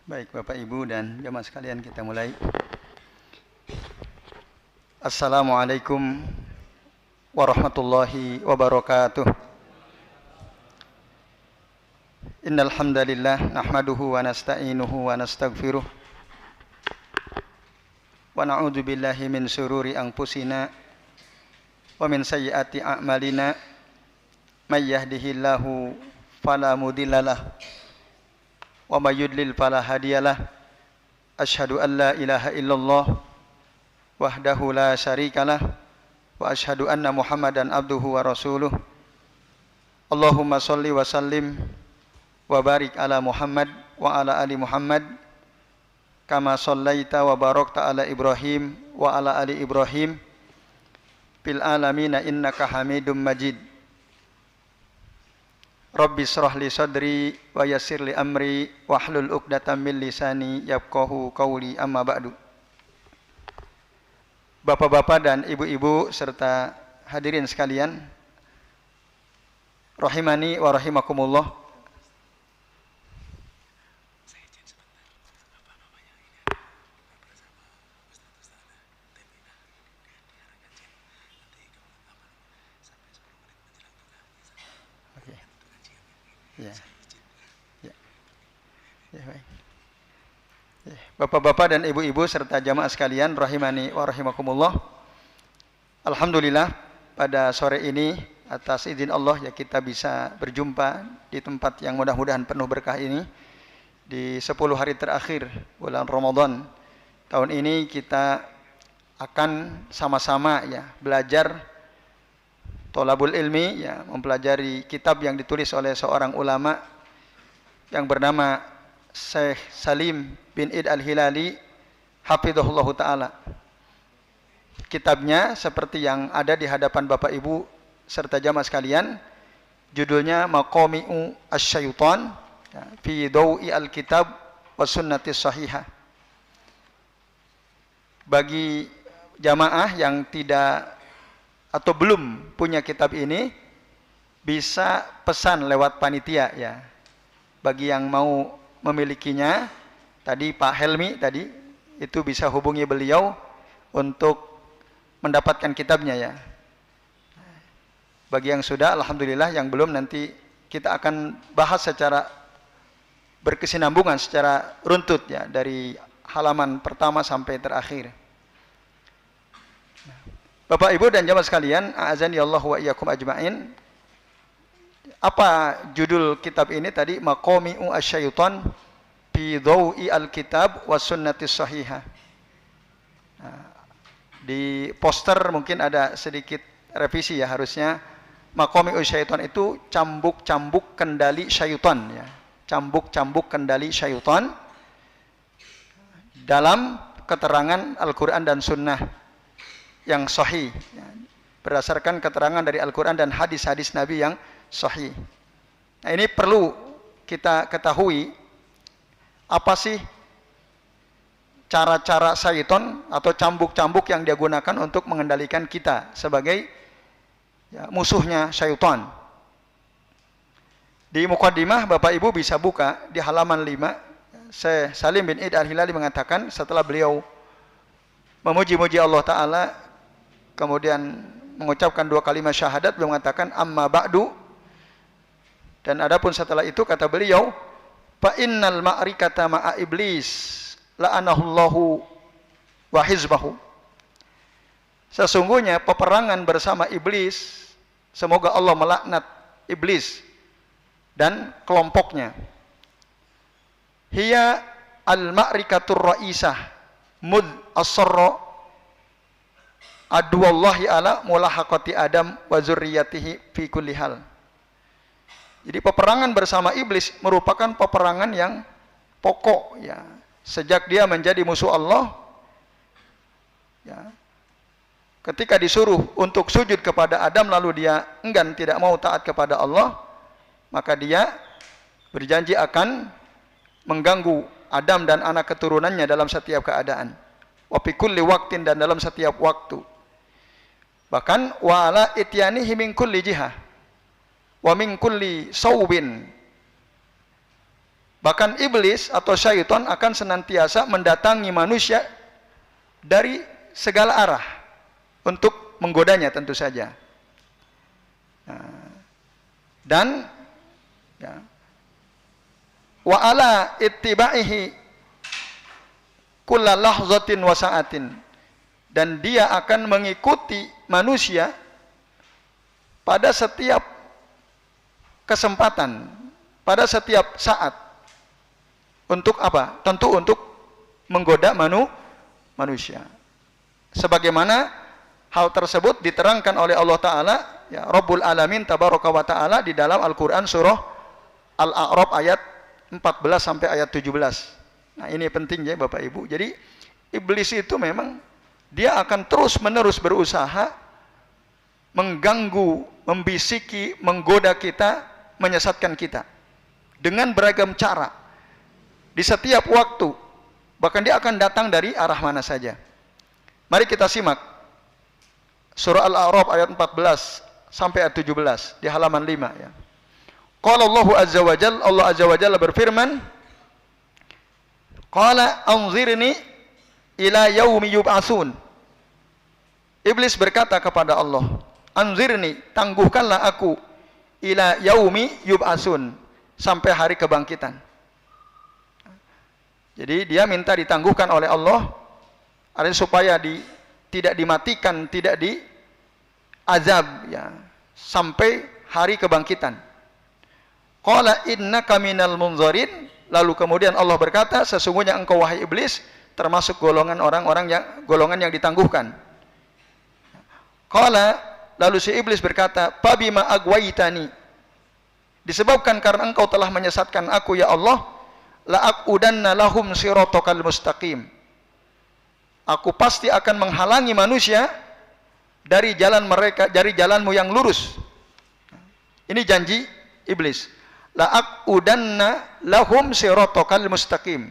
Baik Bapak Ibu dan jamaah sekalian, kita mulai. Assalamualaikum warahmatullahi wabarakatuh. Innal hamdalillah nahmaduhu wa nasta'inuhu wa nastaghfiruh wa na'udzu billahi min syururi anfusina wa min sayyiati a'malina may yahdihillahu fala mudhillalah wa may yudlil fala hadiyalah. Asyhadu an la ilaha illallah wahdahu la syarikalah wa asyhadu anna Muhammadan abduhu wa rasuluh. Allahumma shalli wa sallim wa barik ala Muhammad wa ala ali Muhammad kama shallaita wa barakta ala Ibrahim wa ala ali Ibrahim fil alamin innaka Hamidum Majid. Rabbi shrah li sadri wa yassir li amri wahlul 'uqdatam min lisani yafqahu qawli, amma ba'du. Bapak-bapak dan ibu-ibu serta hadirin sekalian, rahimani wa rahimakumullah. Ya. Ya. Ya, baik. Ya. Bapak-bapak dan ibu-ibu serta jamaah sekalian, rahimani wa rahimakumullah. Alhamdulillah pada sore ini atas izin Allah ya kita bisa berjumpa di tempat yang mudah-mudahan penuh berkah ini di 10 hari terakhir bulan Ramadan. Tahun ini kita akan sama-sama ya belajar Tholabul ilmi ya, mempelajari kitab yang ditulis oleh seorang ulama yang bernama Syekh Salim bin Id Al-Hilali hafizahullahu taala. Kitabnya seperti yang ada di hadapan Bapak Ibu serta jamaah sekalian, judulnya Maqami'u Asy-Syaitan ya, fi Dawi Al-Kitab wa Sunnatis Shahihah. Bagi jamaah yang tidak atau belum punya kitab ini, bisa pesan lewat panitia ya. Bagi yang mau memilikinya, tadi Pak Helmi tadi itu bisa hubungi beliau untuk mendapatkan kitabnya ya. Bagi yang sudah, alhamdulillah. Yang belum, nanti kita akan bahas secara berkesinambungan, secara runtut ya, dari halaman pertama sampai terakhir. Bapak Ibu dan jamaah sekalian, a'azani Allah wa iyyakum ajmain. Apa judul kitab ini tadi? Maqami'u Asy-Syaitan fi Dawi Al-Kitab wa Sunnatis Shahihah. Nah, di poster mungkin ada sedikit revisi ya, harusnya Maqami'u Asy-Syaitan itu cambuk-cambuk kendali syaitan ya. Cambuk-cambuk kendali syaitan dalam keterangan Al-Qur'an dan Sunnah yang sahih ya, berdasarkan keterangan dari Al-Quran dan hadis-hadis Nabi yang sahih. Nah, ini perlu kita ketahui apa sih cara-cara syaitan atau cambuk-cambuk yang dia gunakan untuk mengendalikan kita sebagai ya, musuhnya syaitan. Di muqaddimah Bapak Ibu bisa buka di halaman 5. Syekh Salim bin Id Al-Hilali mengatakan setelah beliau memuji-muji Allah Ta'ala, kemudian mengucapkan 2 kalimat syahadat, beliau mengatakan amma ba'du. Dan adapun setelah itu kata beliau, fa innal ma'rikata ma'a iblis la'anahullahu wa hizbahu. Sesungguhnya peperangan bersama iblis, semoga Allah melaknat iblis dan kelompoknya. Hiya al-ma'rikatur ra'isah mud as-sarra aduwallahi ala mulahaqati Adam wa zurriyatihi fi kulli hal. Jadi peperangan bersama iblis merupakan peperangan yang pokok ya. Sejak dia menjadi musuh Allah ya. Ketika disuruh untuk sujud kepada Adam lalu dia enggan, tidak mau taat kepada Allah, maka dia berjanji akan mengganggu Adam dan anak keturunannya dalam setiap keadaan. Wa fi kulli waqtin, dan dalam setiap waktu. Bahkan wa ala ityanihi min kulli jihah wa min kulli saubin. Bahkan iblis atau syaitan akan senantiasa mendatangi manusia dari segala arah untuk menggodanya tentu saja. Nah, dan ya, wa ala ittiba'ihi kulla lahzatin wa sa'atin, dan dia akan mengikuti manusia pada setiap kesempatan, pada setiap saat. Untuk apa? Tentu untuk menggoda manusia. Sebagaimana hal tersebut diterangkan oleh Allah Ta'ala, ya, Rabbul Alamin Tabaraka wa Ta'ala di dalam Al-Quran surah Al-A'raf ayat 14 sampai ayat 17. Nah, ini penting ya Bapak Ibu. Jadi iblis itu memang dia akan terus menerus berusaha mengganggu, membisiki, menggoda kita, menyesatkan kita dengan beragam cara. Di setiap waktu, bahkan dia akan datang dari arah mana saja. Mari kita simak surah Al-A'raf ayat 14 sampai ayat 17 di halaman 5 ya. Qala Allahu azza wa jalla, Allah azza wa jalla berfirman, qala anzirni ila yaumi yub'atsun. Iblis berkata kepada Allah, anzirni, tangguhkanlah aku, ila yaumi yub'atsun, sampai hari kebangkitan. Jadi dia minta ditangguhkan oleh Allah, artinya supaya tidak dimatikan, tidak diazab ya, sampai hari kebangkitan. Qala innaka minal munzarin, lalu kemudian Allah berkata, sesungguhnya engkau wahai iblis termasuk golongan golongan yang ditangguhkan. Qala, lalu si iblis berkata, fabima agwaitani, disebabkan karena engkau telah menyesatkan aku ya Allah, la'aqudanna lahum siratakal mustaqim, aku pasti akan menghalangi manusia dari jalan mereka, dari jalanmu yang lurus. Ini janji iblis. La'aqudanna lahum siratakal mustaqim.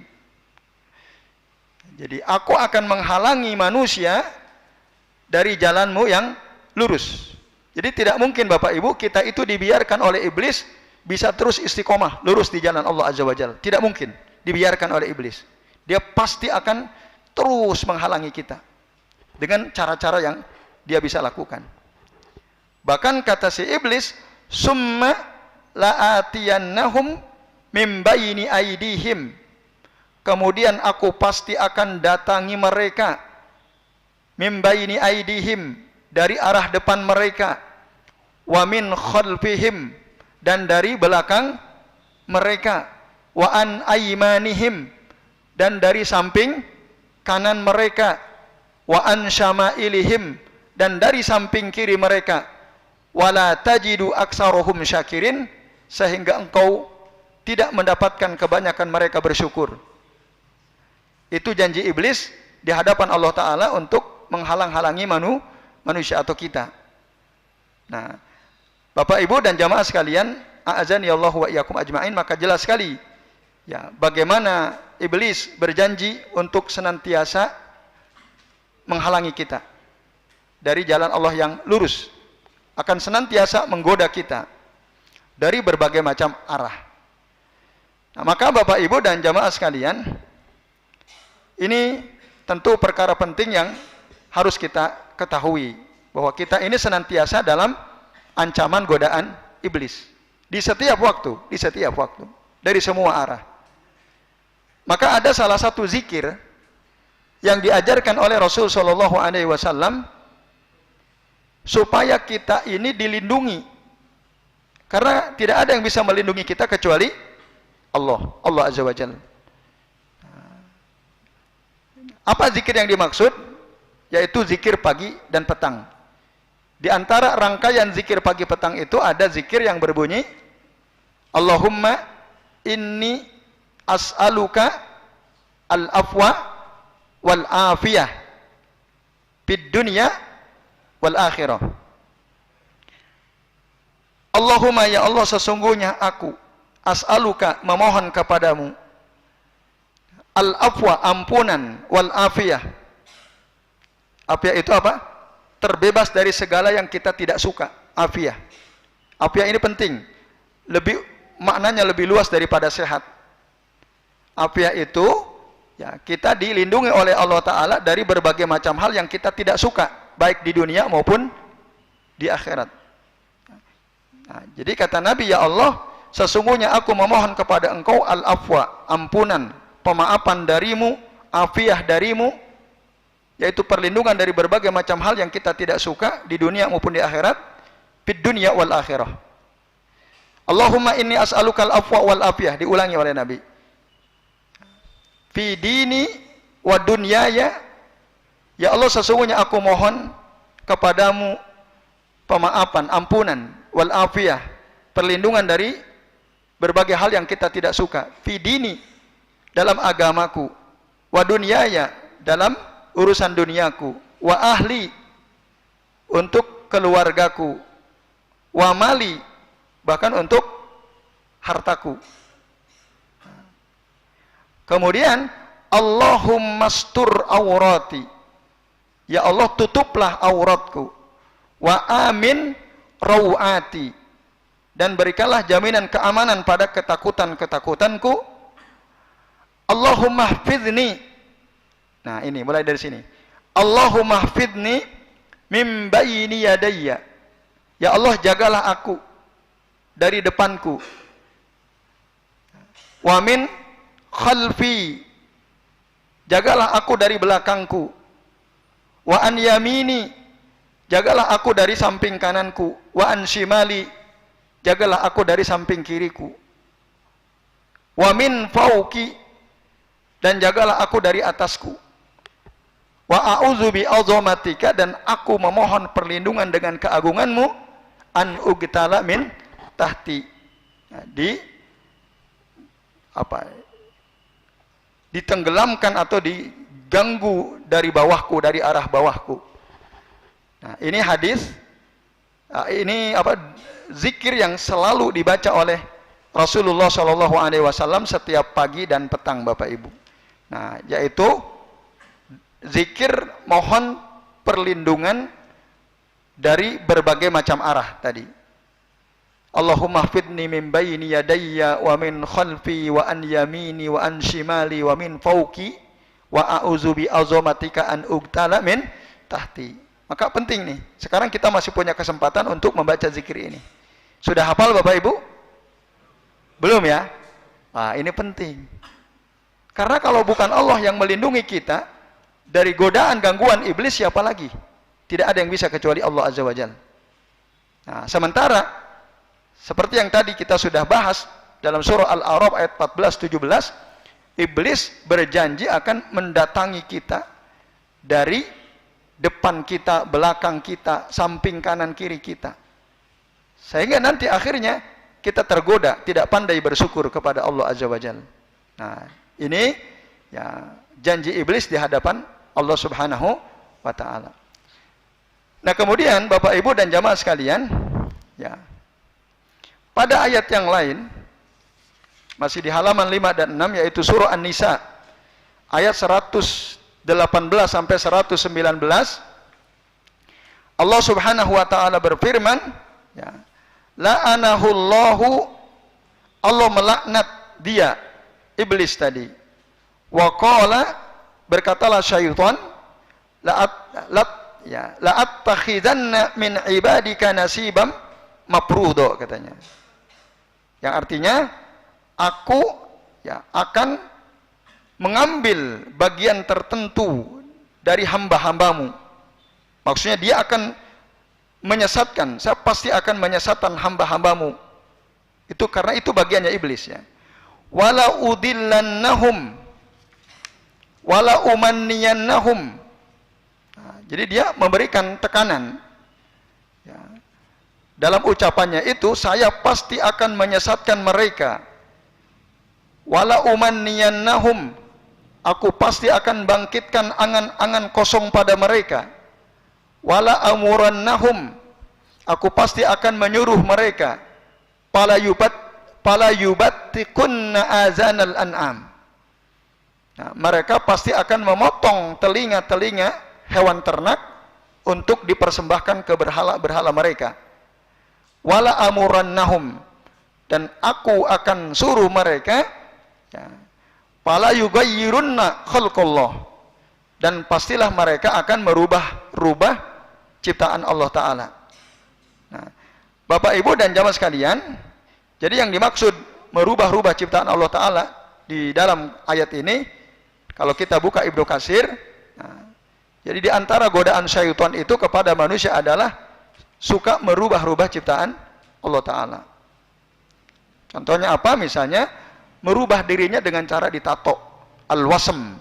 Jadi aku akan menghalangi manusia dari jalanmu yang lurus. Jadi tidak mungkin Bapak Ibu kita itu dibiarkan oleh iblis bisa terus istiqomah, lurus di jalan Allah Azza wa Jalla. Tidak mungkin dibiarkan oleh iblis. Dia pasti akan terus menghalangi kita dengan cara-cara yang dia bisa lakukan. Bahkan kata si iblis, summa la'atiyannahum mim baini aidihim, kemudian aku pasti akan datangi mereka, mim baini aidihim, dari arah depan mereka, wa min khalfihim, dan dari belakang mereka, wa an aymanihim, dan dari samping kanan mereka, wa an syama'ilihim, dan dari samping kiri mereka, wala tajidu aksarohum syakirin, sehingga engkau tidak mendapatkan kebanyakan mereka bersyukur. Itu janji iblis di hadapan Allah Ta'ala untuk menghalang-halangi manusia atau kita. Nah, Bapak Ibu dan jamaah sekalian, a'azani Allah wa iyyakum ajma'in, maka jelas sekali ya bagaimana iblis berjanji untuk senantiasa menghalangi kita dari jalan Allah yang lurus, akan senantiasa menggoda kita dari berbagai macam arah. Nah, maka Bapak Ibu dan jamaah sekalian, ini tentu perkara penting yang harus kita ketahui, bahwa kita ini senantiasa dalam ancaman godaan iblis di setiap waktu, dari semua arah. Maka ada salah satu zikir yang diajarkan oleh Rasul Shallallahu Alaihi Wasallam supaya kita ini dilindungi, karena tidak ada yang bisa melindungi kita kecuali Allah Azza wa Jalla. Apa zikir yang dimaksud? Yaitu zikir pagi dan petang. Di antara rangkaian zikir pagi petang itu ada zikir yang berbunyi, Allahumma inni as'aluka al-afwa wal afiyah fid dunya wal akhirah. Allahumma, ya Allah, sesungguhnya aku as'aluka, memohon kepadamu, al-afwa, ampunan, wal afiyah. Afiyah itu apa? Terbebas dari segala yang kita tidak suka. Afiyah. Afiyah ini penting. Maknanya lebih luas daripada sehat. Afiah itu ya kita dilindungi oleh Allah Ta'ala dari berbagai macam hal yang kita tidak suka, baik di dunia maupun di akhirat. Nah, jadi kata Nabi, ya Allah, sesungguhnya aku memohon kepada engkau al-afwa, ampunan, pemaafan darimu, afiah darimu, yaitu perlindungan dari berbagai macam hal yang kita tidak suka di dunia maupun di akhirat, fid dunya wal akhirah. Allahumma inni as'alukal afwa wal afiyah, diulangi oleh Nabi. Fi dini wa dunyaya, ya Allah, sesungguhnya aku mohon kepadamu pemaafan, ampunan, wal afiyah, perlindungan dari berbagai hal yang kita tidak suka. Fi dini, dalam agamaku, wa dunyaya, dalam urusan duniaku, wa ahli, untuk keluargaku, wa mali, bahkan untuk hartaku. Kemudian Allahumma stur aurati, ya Allah, tutuplah auratku, wa amin rawati, dan berikanlah jaminan keamanan pada ketakutan-ketakutanku. Allahumma hfidni, nah ini mulai dari sini, Allahumma hfidni min bayni yadayya, ya Allah, jagalah aku dari depanku, wa min khalfi, jagalah aku dari belakangku, wa an yamini, jagalah aku dari samping kananku, wa an shimali, jagalah aku dari samping kiriku, wa min fauki, dan jagalah aku dari atasku, wa a'udzu bi azamatika, dan aku memohon perlindungan dengan keagunganmu, an ugtala min tahti, nah, ditenggelamkan atau diganggu dari bawahku, dari arah bawahku. Nah, ini hadis, ini zikir yang selalu dibaca oleh Rasulullah Shallallahu Alaihi Wasallam setiap pagi dan petang, Bapak Ibu. Nah, yaitu zikir mohon perlindungan dari berbagai macam arah tadi. Allahumma hfidni min bayni yadayya wa min khalfi wa an yamini wa an shimali wa min fawqi wa a'udzu bi azamatika an ugtala min tahti. Maka penting nih, sekarang kita masih punya kesempatan untuk membaca zikir ini. Sudah hafal Bapak Ibu? Belum ya? Nah, ini penting. Karena kalau bukan Allah yang melindungi kita dari godaan gangguan iblis, siapa lagi? Tidak ada yang bisa kecuali Allah Azza wa Jalla. Nah, sementara seperti yang tadi kita sudah bahas dalam surah Al-A'raf ayat 14-17, iblis berjanji akan mendatangi kita dari depan kita, belakang kita, samping kanan kiri kita. Sehingga nanti akhirnya kita tergoda, tidak pandai bersyukur kepada Allah Azza wa Jalla. Nah, ini ya janji iblis di hadapan Allah Subhanahu wa taala. Nah, kemudian Bapak Ibu dan jamaah sekalian, ya, pada ayat yang lain, masih di halaman 5 dan 6, yaitu surah An-Nisa, ayat 118 sampai 119, Allah Subhanahu wa taala berfirman, ya, la'anahullahu, Allah melaknat dia, iblis tadi. Wa qala, berkatalah syaitan, la'attakhidanna min ibadika nasibam mafruḍo, katanya. Yang artinya, aku ya akan mengambil bagian tertentu dari hamba-hambamu. Maksudnya dia akan menyesatkan, saya pasti akan menyesatkan hamba-hambamu. Itu karena itu bagiannya iblis, ya. Wala udillannahum wala umanniyannahum. Nah, jadi dia memberikan tekanan, ya. Dalam ucapannya itu, saya pasti akan menyesatkan mereka. Wala umanniyannahum, aku pasti akan bangkitkan angan-angan kosong pada mereka. Wala amurannahum, aku pasti akan menyuruh mereka. Pala yubattikunna azanal an'am. Nah, mereka pasti akan memotong telinga-telinga hewan ternak untuk dipersembahkan ke berhala-berhala mereka. Wala amurannahum, dan aku akan suruh mereka, ya, Fala yughayyirunna khalqallah. Dan pastilah mereka akan merubah-rubah ciptaan Allah Ta'ala. Nah, Bapak Ibu dan jamaah sekalian, jadi yang dimaksud merubah-rubah ciptaan Allah Ta'ala di dalam ayat ini, kalau kita buka Ibnu Katsir, nah, jadi di antara godaan syaitan itu kepada manusia adalah suka merubah-rubah ciptaan Allah Ta'ala. Contohnya apa? Misalnya, merubah dirinya dengan cara ditato, al-wasm,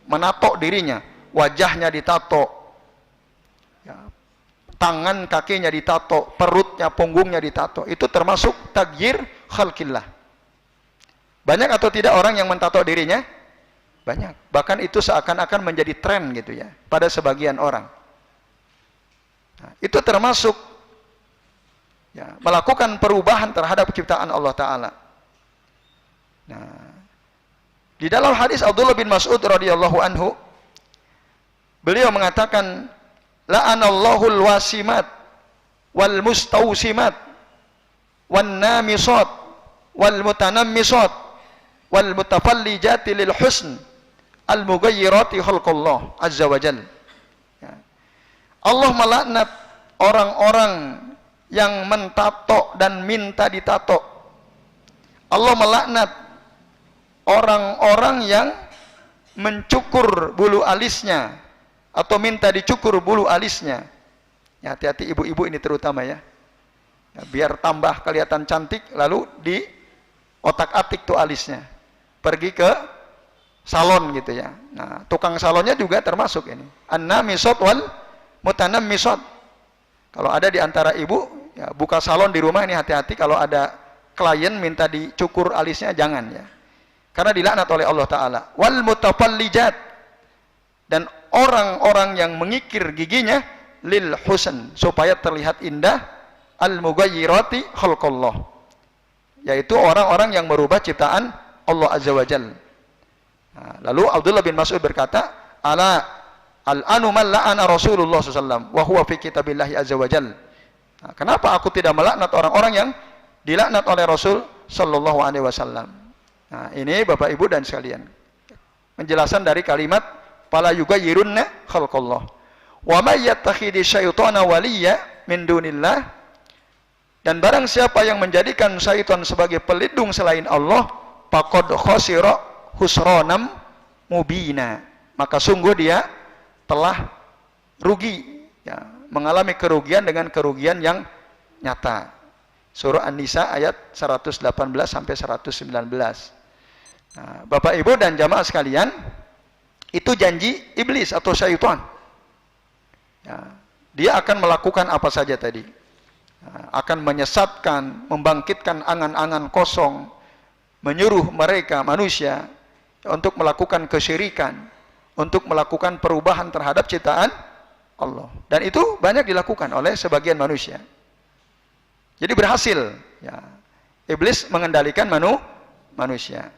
menato dirinya, wajahnya ditato, ya, tangan kakinya ditato, perutnya, punggungnya ditato. Itu termasuk tagyir khalqillah. Banyak atau tidak orang yang mentato dirinya? Banyak. Bahkan itu seakan-akan menjadi tren gitu ya, pada sebagian orang. Nah, itu termasuk ya, melakukan perubahan terhadap ciptaan Allah Ta'ala. Nah, di dalam hadis Abdullah bin Mas'ud radhiyallahu anhu, beliau mengatakan, la'anallahul wasimat wal mustausimat wan namisat wal mutanammisat wal mutafallijati lil husn al mughayyirati khalqallah azza wajalla. Ya. Allah melaknat orang-orang yang mentato dan minta ditato. Allah melaknat orang-orang yang mencukur bulu alisnya atau minta dicukur bulu alisnya. Ya, hati-hati ibu-ibu ini terutama ya. Ya, biar tambah kelihatan cantik, lalu di otak-atik tuh alisnya. Pergi ke salon gitu ya. Nah, tukang salonnya juga termasuk ini. An-namisat wal mutanammisat. Kalau ada di antara ibu ya, buka salon di rumah ini hati-hati kalau ada klien minta dicukur alisnya, jangan ya. Karena dilaknat oleh Allah Ta'ala. Wal mutafallijat, dan orang-orang yang mengikir giginya lil husn, supaya terlihat indah, al mughayyirati khalqallah, yaitu orang-orang yang merubah ciptaan Allah Azza wa Jalla. Nah, lalu Abdullah bin Mas'ud berkata, ala al-anu man la'ana Rasulullah SAW wa huwa fi kitabillahi Azza wa Jalla. Nah, kenapa aku tidak melaknat orang-orang yang dilaknat oleh Rasul sallallahu alaihi wasallam? Nah, ini Bapak Ibu dan sekalian, penjelasan dari kalimat fala yughayyirunna khalqallah. Wa may yattakhidhi syaitana waliyya min dunillah, dan barang siapa yang menjadikan syaitan sebagai pelindung selain Allah, faqad khasira khusranam mubina, maka sungguh dia telah rugi ya, mengalami kerugian dengan kerugian yang nyata. Surah An-Nisa ayat 118 sampai 119. Nah, Bapak Ibu dan jamaah sekalian, itu janji iblis atau syaitan. Ya, dia akan melakukan apa saja tadi. Nah, akan menyesatkan, membangkitkan angan-angan kosong, menyuruh mereka manusia untuk melakukan kesyirikan, untuk melakukan perubahan terhadap ciptaan Allah. Dan itu banyak dilakukan oleh sebagian manusia. Jadi berhasil ya, iblis mengendalikan manusia.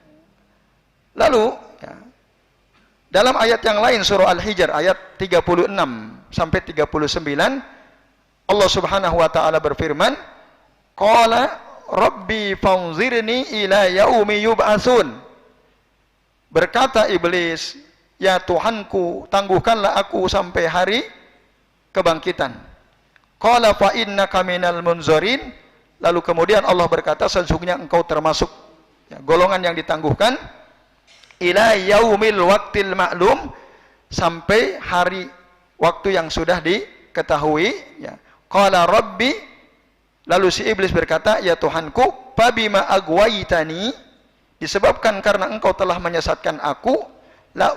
Lalu ya, dalam ayat yang lain surah Al-Hijr ayat 36 sampai 39, Allah Subhanahu wa taala berfirman, qala rabbi fanzirni ila yaumi yub'atsun. Berkata iblis, ya Tuhanku, tangguhkanlah aku sampai hari kebangkitan. Qala fa innaka minal munzirin. Lalu kemudian Allah berkata, sesungguhnya engkau termasuk ya, golongan yang ditangguhkan, ila yaumil waqtil ma'lum, sampai hari waktu yang sudah diketahui ya. Qala rabbi, lalu si iblis berkata, ya Tuhanku, fabima agwaitani, disebabkan karena engkau telah menyesatkan aku, la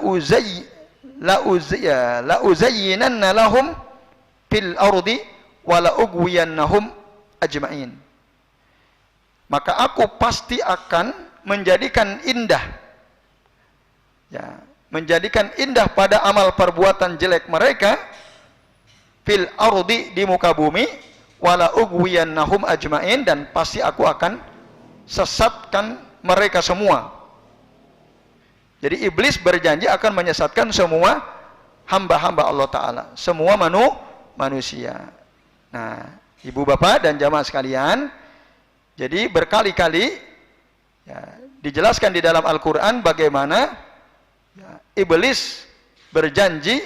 uzayyinanna lahum fil ardi wa la ugwiyannahum ajma'in. Maka aku pasti akan menjadikan indah ya, menjadikan indah pada amal perbuatan jelek mereka fil ardi, di muka bumi, wala ugwiyannahum ajma'in, dan pasti aku akan sesatkan mereka semua. Jadi iblis berjanji akan menyesatkan semua hamba-hamba Allah Ta'ala, semua manusia. Nah, ibu bapak dan jamaah sekalian, jadi berkali-kali ya, dijelaskan di dalam Al-Quran bagaimana iblis berjanji,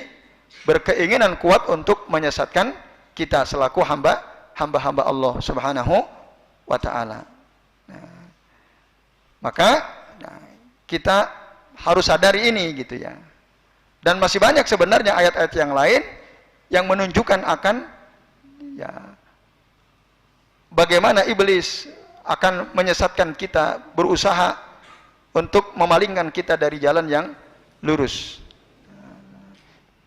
berkeinginan kuat untuk menyesatkan kita selaku hamba-hamba Allah Subhanahu wa Ta'ala. Maka kita harus sadari ini gitu ya. Dan masih banyak sebenarnya ayat-ayat yang lain yang menunjukkan akan ya bagaimana iblis akan menyesatkan kita, berusaha untuk memalingkan kita dari jalan yang lurus.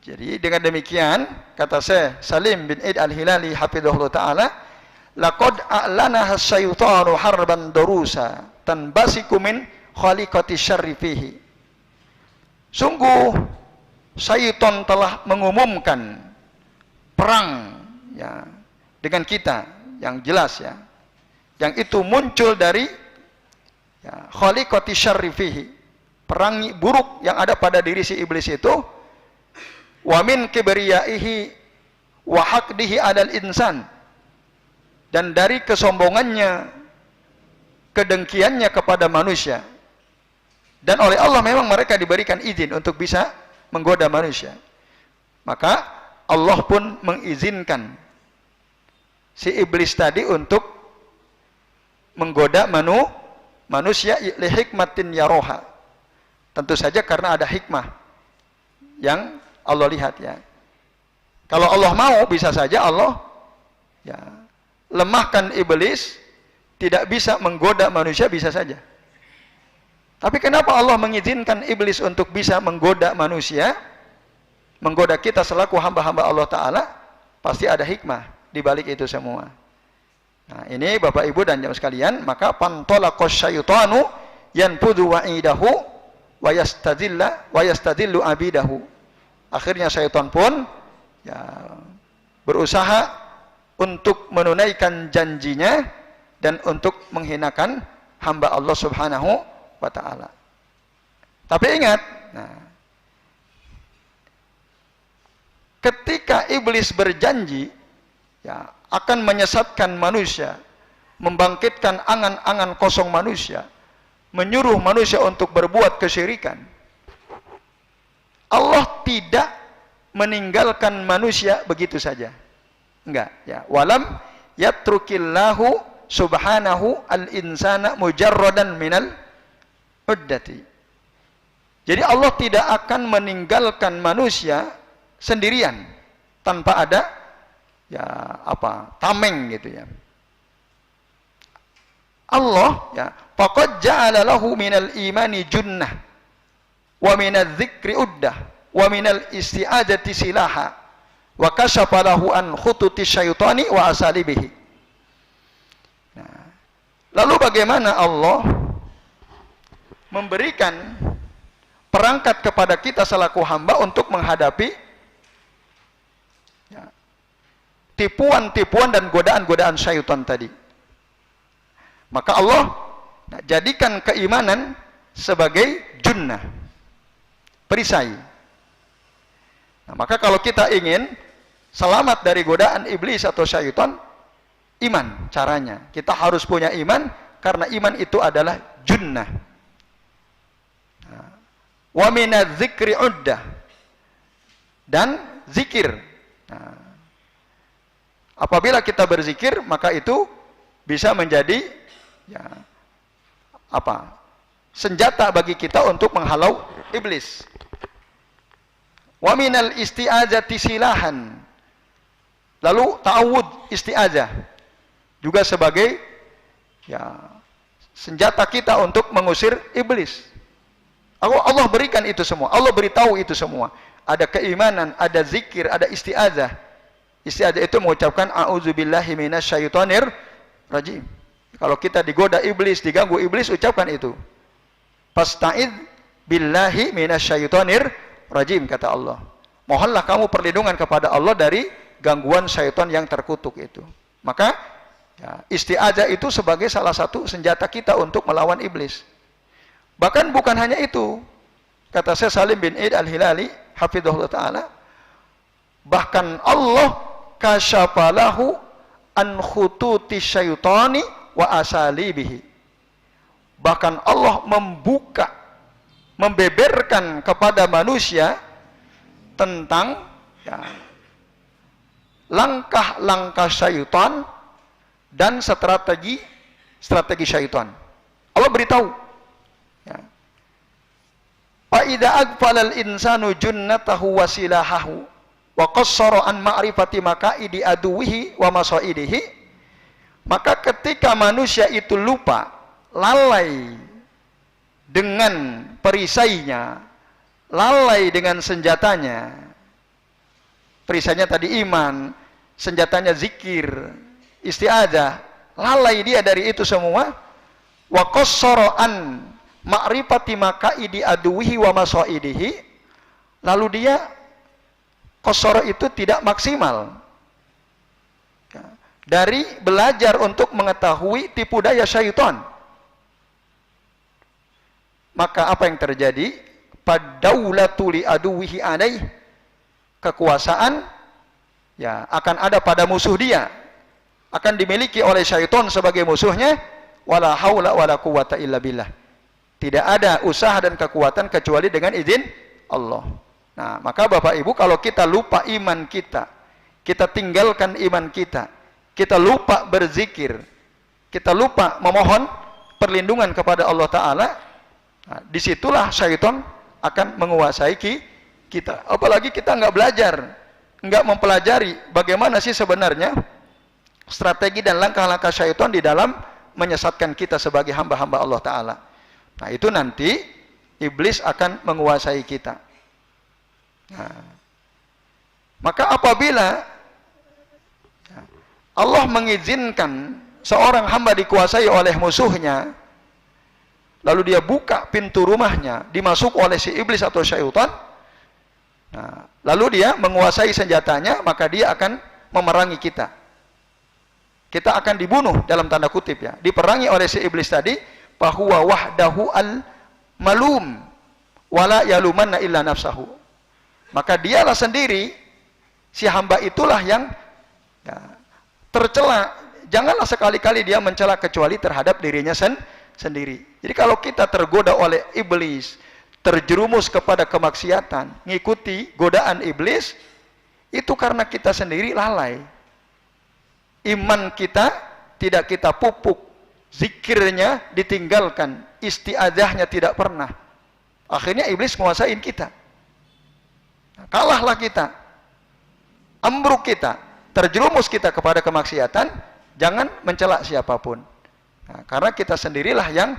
Jadi dengan demikian kata Syekh Salim bin Id Al-Hilali hafizahullah taala, laqad a'lana as-syaitanu harban darusa tanbasiku min khaliqati syarri fihi. Sungguh syaitan telah mengumumkan perang ya dengan kita yang jelas ya, yang itu muncul dari ya, khaliqati syarri fihi, perang buruk yang ada pada diri si iblis itu, wa min kibriyaihi wa haqdihi adal insan, dan dari kesombongannya, kedengkiannya kepada manusia. Dan oleh Allah memang mereka diberikan izin untuk bisa menggoda manusia. Maka Allah pun mengizinkan si iblis tadi untuk menggoda manusia li hikmatin yaroha. Tentu saja karena ada hikmah yang Allah lihat ya. Kalau Allah mau, bisa saja Allah ya lemahkan iblis, tidak bisa menggoda manusia, bisa saja. Tapi kenapa Allah mengizinkan iblis untuk bisa menggoda manusia, menggoda kita selaku hamba-hamba Allah Ta'ala? Pasti ada hikmah di balik itu semua. Nah, ini Bapak Ibu dan jamaah sekalian, maka pantolaqas syaitanu yanfudhu wa'idahu wa yastadillu abidahu. Akhirnya syaitan pun ya berusaha untuk menunaikan janjinya dan untuk menghinakan hamba Allah Subhanahu wa Ta'ala. Tapi ingat, ketika iblis berjanji ya akan menyesatkan manusia, membangkitkan angan-angan kosong manusia, menyuruh manusia untuk berbuat kesyirikan, Allah tidak meninggalkan manusia begitu saja. Enggak, ya. Walam yatrukillahu subhanahu al-insana mujarradan minal uddati. Jadi Allah tidak akan meninggalkan manusia sendirian tanpa ada ya apa tameng gitu ya. Allah ya faqad ja'ala lahu minal imani junnah wa minadz dzikri uddah wa minal isti'adzati silaha wa kashafa lahu an khututi syaitani wa asalibihi. Nah, lalu bagaimana Allah memberikan perangkat kepada kita selaku hamba untuk menghadapi ya, tipuan-tipuan dan godaan-godaan syaitan tadi. Maka Allah jadikan keimanan sebagai junnah, perisai. Nah, maka kalau kita ingin selamat dari godaan iblis atau syaitan, iman caranya. Kita harus punya iman, karena iman itu adalah junnah. Wa minadz dzikri uddah, dan zikir. Nah, apabila kita berzikir, maka itu bisa menjadi ya apa? Senjata bagi kita untuk menghalau iblis. Wa minal isti'adzati silahan. Lalu ta'awud, isti'adzah juga sebagai ya senjata kita untuk mengusir iblis. Allah berikan itu semua, Allah beritahu itu semua. Ada keimanan, ada zikir, ada isti'adzah. Isti'adzah itu mengucapkan a'udzubillahi minasyaitonir rajim. Kalau kita digoda iblis, diganggu iblis, ucapkan itu. Fasta'id billahi minasyaitonir rajim, kata Allah. Mohonlah kamu perlindungan kepada Allah dari gangguan syaitan yang terkutuk itu. Maka ya, isti'adzah itu sebagai salah satu senjata kita untuk melawan iblis. Bahkan bukan hanya itu, kata Syekh Salim bin Id Al-Hilali hafizahullah ta'ala, bahkan Allah kasyafalahu an khututi syaitani wa asalibihi. Bahkan Allah membeberkan kepada manusia tentang langkah-langkah syaitan dan strategi syaitan. Allah beritahu. Fa idza aghfalal insanu junnatahu wa silahahu wa qassara an ma'rifati maqaidi aduwihi wa masaidihi, maka ketika manusia itu lupa, lalai dengan perisainya, lalai dengan senjatanya. Perisainya tadi iman, senjatanya zikir, isti'adzah, lalai dia dari itu semua. Wa qassara an ma'rifati maqaidi aduwihi wa masaidihi, lalu dia qassara itu tidak maksimal dari belajar untuk mengetahui tipu daya syaitan. Maka apa yang terjadi? Padaulatu li aduwihi alaih, kekuasaan akan ada pada musuh dia, akan dimiliki oleh syaitan sebagai musuhnya. Wala haula wala quwata illa billah. Tidak ada usaha dan kekuatan kecuali dengan izin Allah. Nah, maka Bapak Ibu, kalau kita lupa iman kita, kita tinggalkan iman kita lupa berzikir, kita lupa memohon perlindungan kepada Allah Ta'ala, nah, disitulah syaitan akan menguasai kita. Apalagi kita nggak belajar, nggak mempelajari bagaimana sih sebenarnya strategi dan langkah-langkah syaitan di dalam menyesatkan kita sebagai hamba-hamba Allah Ta'ala. Nah, itu nanti iblis akan menguasai kita. Nah, maka apabila Allah mengizinkan seorang hamba dikuasai oleh musuhnya, lalu dia buka pintu rumahnya, dimasuk oleh si iblis atau syaitan, nah, lalu dia menguasai senjatanya, maka dia akan memerangi kita. Kita akan dibunuh dalam tanda kutip diperangi oleh si iblis tadi, fahuwa wahdahu al-malum wala yalumanna illa nafsahu. Maka dialah sendiri, si hamba itulah yang tercela. Janganlah sekali-kali dia mencela kecuali terhadap dirinya sendiri. Jadi kalau kita tergoda oleh iblis, terjerumus kepada kemaksiatan, ngikuti godaan iblis, itu karena kita sendiri lalai. Iman kita tidak kita pupuk, zikirnya ditinggalkan, isti'adzahnya tidak pernah. Akhirnya iblis menguasain kita. Kalahlah kita, ambruk kita, terjerumus kita kepada kemaksiatan. Jangan mencela siapapun. Nah, karena kita sendirilah yang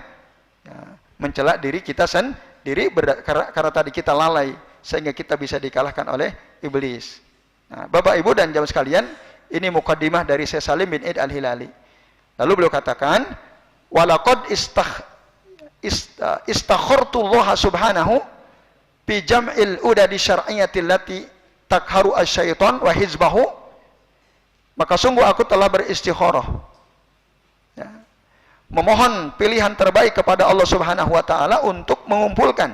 mencela diri kita sendiri, karena tadi kita lalai sehingga kita bisa dikalahkan oleh iblis. Nah, Bapak Ibu dan jamaah sekalian, ini mukaddimah dari Syekh Salim bin Eid Al-Hilali. Lalu beliau katakan, walaqad istakhartullah subhanahu fi jam'il udadi syar'iyyatil lati takharu asy-syaitan wa hizbahu. Maka sungguh aku telah beristikharah, memohon pilihan terbaik kepada Allah Subhanahu wa taala untuk mengumpulkan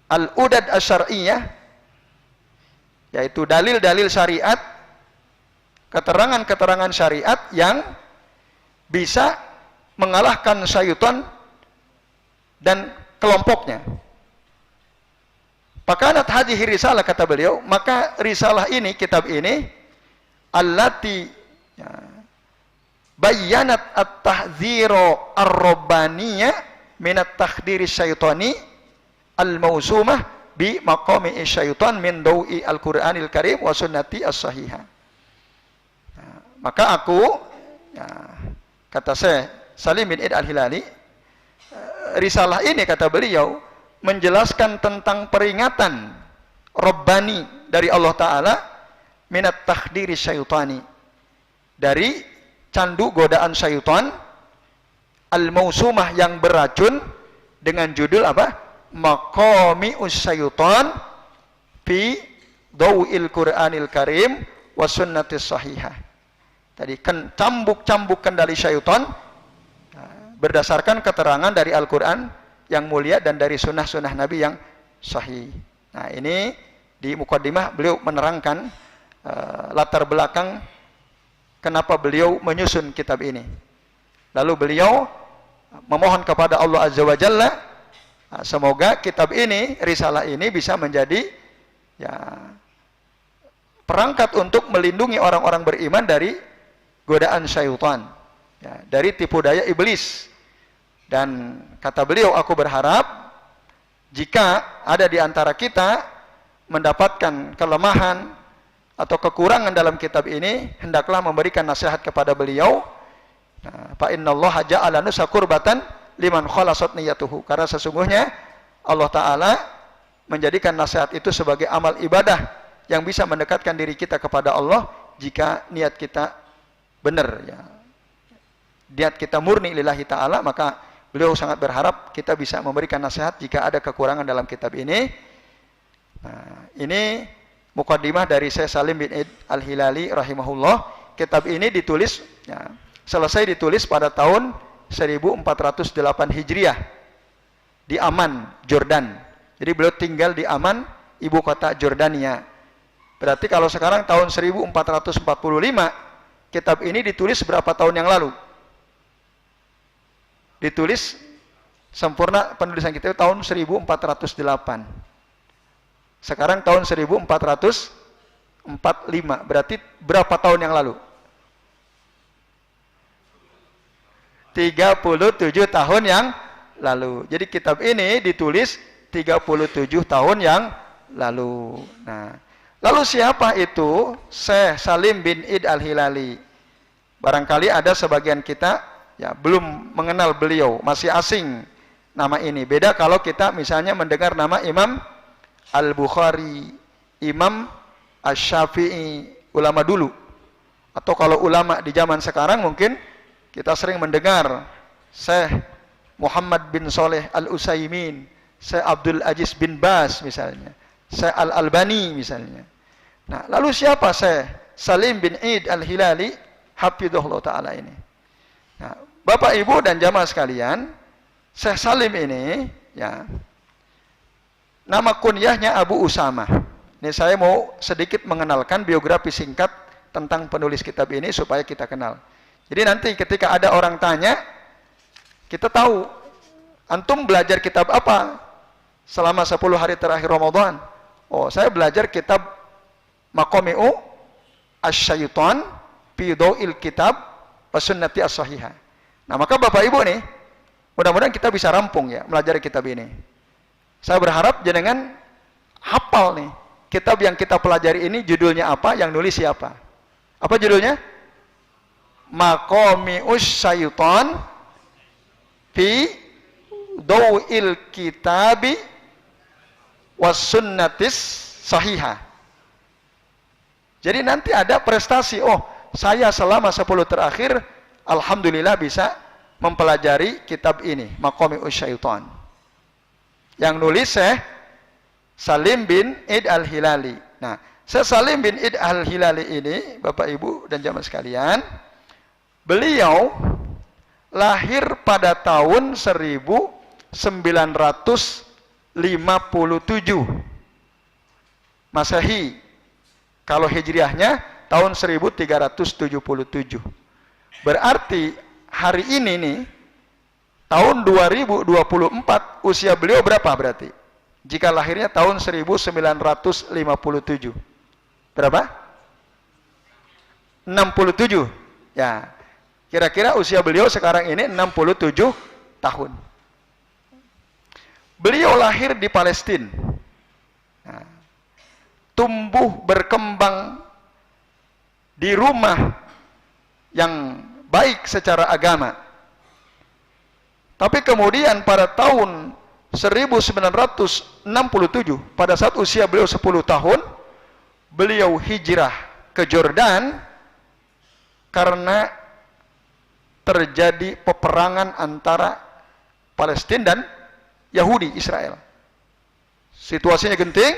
al-udad asy-syar'iyyah, yaitu dalil-dalil syariat, keterangan-keterangan syariat yang bisa mengalahkan syaitan dan kelompoknya. Pakanat hadhihi risalah, kata beliau, maka risalah ini, kitab ini, allati bayyanat at-tahdzira ar-rabbaniyya min at-takhdiri syaitani al-mausumah bi maqami syaitan min dawi al-Qur'anil Karim wa sunnati as-sahihah. Maka aku, kata Syekh Salim bin Eid Al-Hilali, risalah ini, kata beliau, menjelaskan tentang peringatan Rabbani dari Allah Ta'ala minat takhdiri syaitani, dari candu godaan syaitan al-mausumah yang beracun, dengan judul apa? Maqami syaitan fi dawil Qur'anil Karim wa sunnatis sahihah. Tadi kan cambuk-cambuk kendali syaitan berdasarkan keterangan dari Al-Quran yang mulia dan dari sunnah-sunnah Nabi yang sahih. Nah, ini di mukaddimah beliau menerangkan latar belakang kenapa beliau menyusun kitab ini. Lalu beliau memohon kepada Allah Azza wa Jalla, semoga kitab ini, risalah ini bisa menjadi ya perangkat untuk melindungi orang-orang beriman dari godaan syaitan, ya, dari tipu daya iblis. Dan kata beliau, aku berharap jika ada di antara kita mendapatkan kelemahan atau kekurangan dalam kitab ini, hendaklah memberikan nasihat kepada beliau. Fa innallaha ja'ala nusa qurbatan liman khalasat niyatuhu. Karena sesungguhnya Allah Ta'ala menjadikan nasihat itu sebagai amal ibadah yang bisa mendekatkan diri kita kepada Allah jika niat kita benar, ya. Niat kita murni lillahi ta'ala, maka beliau sangat berharap kita bisa memberikan nasihat jika ada kekurangan dalam kitab ini. Nah, ini mukaddimah dari Syekh Salim bin Id Al-Hilali rahimahullah. Kitab ini ditulis, ya, selesai ditulis pada tahun 1408 Hijriah di Amman, Jordan. Jadi beliau tinggal di Amman, ibu kota Jordania. Berarti kalau sekarang tahun 1445, kitab ini ditulis berapa tahun yang lalu? Ditulis sempurna penulisan kita tahun 1408. Sekarang tahun 1445. Berarti berapa tahun yang lalu? 37 tahun yang lalu. Jadi kitab ini ditulis 37 tahun yang lalu. Nah, lalu siapa itu Syekh Salim bin Id Al-Hilali? Barangkali ada sebagian kita ya belum mengenal beliau, masih asing nama ini. Beda kalau kita misalnya mendengar nama Imam Al-Bukhari, Imam Asy-Syafi'i, ulama dulu. Atau kalau ulama di zaman sekarang mungkin kita sering mendengar Syekh Muhammad bin Saleh Al-Utsaimin, Syekh Abdul Aziz bin Baz misalnya, Syekh Al-Albani misalnya. Nah, lalu siapa Syekh Salim bin Id Al-Hilali hafizahullah taala ini? Nah, Bapak Ibu dan jamaah sekalian, Syekh Salim ini ya nama kunyahnya Abu Usama. Ini saya mau sedikit mengenalkan biografi singkat tentang penulis kitab ini supaya kita kenal. Jadi nanti ketika ada orang tanya, kita tahu antum belajar kitab apa selama 10 hari terakhir Ramadan. Oh, saya belajar kitab Maqami'u Asy-Syaitan fi Dhau'il Kitab wa Sunnati As-Sahihah. Nah, maka Bapak Ibu nih, mudah-mudahan kita bisa rampung ya melajari kitab ini. Saya berharap jenengan hafal nih kitab yang kita pelajari ini judulnya apa, yang nulis siapa. Apa judulnya? Maqami'us Syaitan fi Dhau'il Kitabi was Sunnatis Sahihah. Jadi nanti ada prestasi. Oh, saya selama 10 terakhir alhamdulillah bisa mempelajari kitab ini, Maqami'us Syaitan. Yang nulis Syekh Salim bin Id Al-Hilali. Nah, Syekh Salim bin Id Al-Hilali ini, Bapak Ibu dan jamaah sekalian, beliau lahir pada tahun 1957 Masehi. Kalau Hijriahnya tahun 1377. Berarti hari ini nih tahun 2024 usia beliau berapa berarti? Jika lahirnya tahun 1957. Berapa? 67. Ya. Kira-kira usia beliau sekarang ini 67 tahun. Beliau lahir di Palestina. Nah, tumbuh berkembang di rumah yang baik secara agama. Tapi kemudian pada tahun 1967, pada saat usia beliau 10 tahun, beliau hijrah ke Jordan karena terjadi peperangan antara Palestina dan Yahudi Israel. Situasinya genting,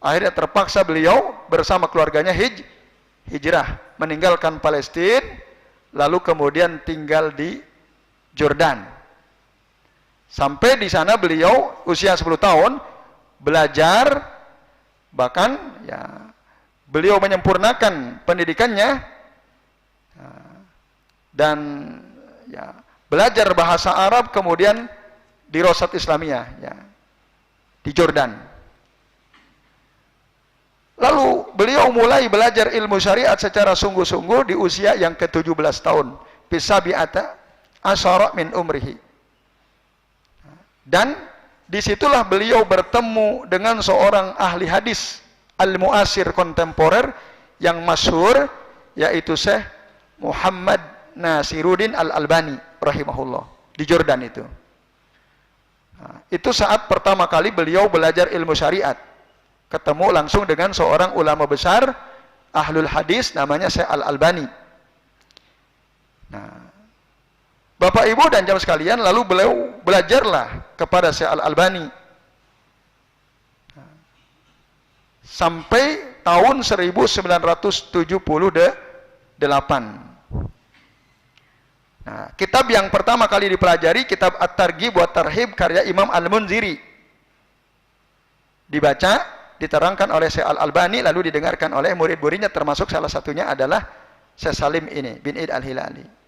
akhirnya terpaksa beliau bersama keluarganya hijrah, meninggalkan Palestina, lalu kemudian tinggal di Jordan. Sampai di sana beliau usia 10 tahun belajar, bahkan ya beliau menyempurnakan pendidikannya dan ya, belajar bahasa Arab, kemudian di Rosat Islamiyah, ya, di Jordan. Lalu beliau mulai belajar ilmu syariat secara sungguh-sungguh di usia yang ke-17 tahun. Bisabi'ata asyara min umrihi. Dan disitulah beliau bertemu dengan seorang ahli hadis al-muasir kontemporer yang masyhur, yaitu Syekh Muhammad Nasiruddin Al-Albani rahimahullah di Jordan itu. Nah, itu saat pertama kali beliau belajar ilmu syariat. Ketemu langsung dengan seorang ulama besar ahlul hadis namanya Syekh Al-Albani. Nah, Bapak Ibu dan jamaah sekalian, lalu beliau belajarlah kepada Syekh Al-Albani sampai tahun 1978. Nah, kitab yang pertama kali dipelajari kitab At-Targhib wa Tarhib karya Imam Al-Munziri. Dibaca, diterangkan oleh Syekh Al-Albani, lalu didengarkan oleh murid-muridnya, termasuk salah satunya adalah Syekh Salim ini bin Id Al-Hilali.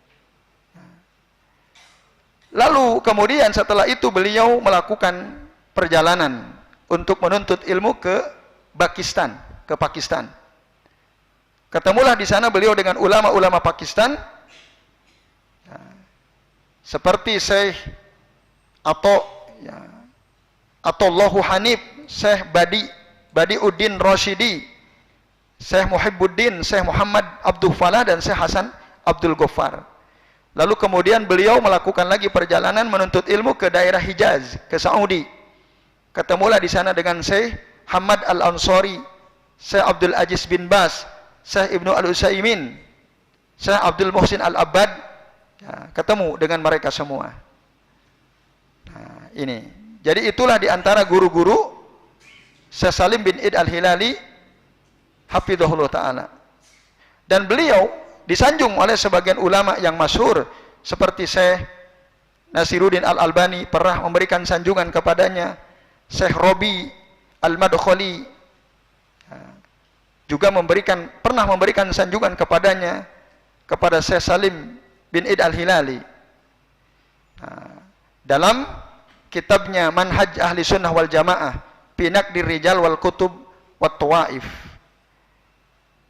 Lalu kemudian setelah itu beliau melakukan perjalanan untuk menuntut ilmu ke Pakistan, Ketemulah di sana beliau dengan ulama-ulama Pakistan, seperti Syekh Atollahu Hanif, Syekh Badiuddin Rashidi, Syekh Muhibbuddin, Syekh Muhammad Abdul Falah, dan Syekh Hasan Abdul Ghaffar. Lalu kemudian beliau melakukan lagi perjalanan menuntut ilmu ke daerah Hijaz, ke Saudi. Ketemulah di sana dengan Syekh Hamad Al-Ansari, Syekh Abdul Aziz bin Bas, Syekh Ibnu Al-Utsaimin, Syekh Abdul Muhsin Al-Abbad. Ya, ketemu dengan mereka semua. Nah, ini. Jadi itulah di antara guru-guru Syekh Salim bin Id Al-Hilali hafizahullah ta'ala. Dan beliau disanjung oleh sebagian ulama yang masyhur seperti Syekh Nasiruddin Al-Albani pernah memberikan sanjungan kepadanya. Syekh Robi Al-Madkhali juga pernah memberikan sanjungan kepadanya, kepada Syekh Salim bin Id Al-Hilali. Dalam kitabnya Manhaj Ahli Sunnah wal Jamaah fi Naqdir Rijal wal Kutub wat Tawaif.